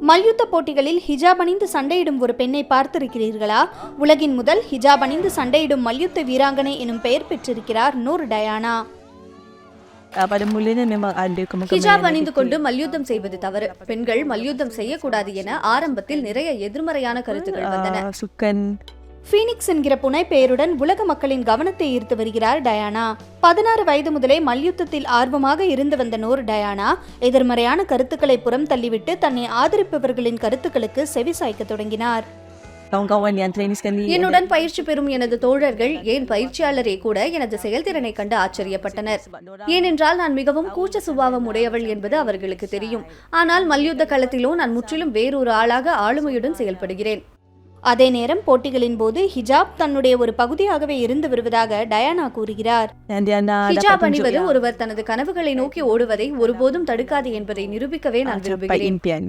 மல்யுத்த போட்டிகளில் ஹிஜாப் அணிந்து சண்டையிடும் ஒரு பெண்ணை பார்த்திருக்கிறீர்களா? உலகின் முதல் ஹிஜாப் அணிந்து சண்டையிடும் மல்யுத்த வீராங்கனை எனும் பெயர் பெற்றிருக்கிறார் நூர் டயானா. ஹிஜாப் அணிந்து கொண்டு மல்யுத்தம் செய்வது தவறு, பெண்கள் மல்யுத்தம் செய்யக்கூடாது என ஆரம்பத்தில் நிறைய எதிர்மறையான கருத்துக்கள் வந்தன. பீனிக்ஸ் என்கிற புனை பெயருடன் உலக மக்களின் கவனத்தை ஈர்த்து வருகிறார் டயானா. 16 வயது முதலே மல்யுத்தத்தில் ஆர்வமாக இருந்து வந்த நூர் டயானா எதிர்மறையான கருத்துக்களை புறம் தள்ளிவிட்டு தன்னை ஆதரிப்பவர்களின் கருத்துக்களுக்கு செவிசாய்க்க தொடங்கினார். என்னுடன் பயிற்சி பெறும் எனது தோழர்கள், ஏன் பயிற்சியாளரே கூட எனது செயல்திறனை கண்டு ஆச்சரியப்பட்டனர். ஏனென்றால் நான் மிகவும் கூச்ச சுபாவம் உடையவள் என்பது அவர்களுக்கு தெரியும். ஆனால் மல்யுத்த களத்திலோ நான் முற்றிலும் வேறொரு ஆளாக ஆளுமையுடன் செயல்படுகிறேன். அதே நேரம் போட்டிகளின் போது ஹிஜாப் தன்னுடைய ஒரு பகுதியாகவே இருந்து வருவதாக டயானா கூறுகிறார். ஹிஜாப் அணிவது ஒருவர் தனது கனவுகளை நோக்கி ஓடுவதை ஒருபோதும் தடுக்காது என்பதை நிரூபிக்கவே நான் விரும்புகிறேன்.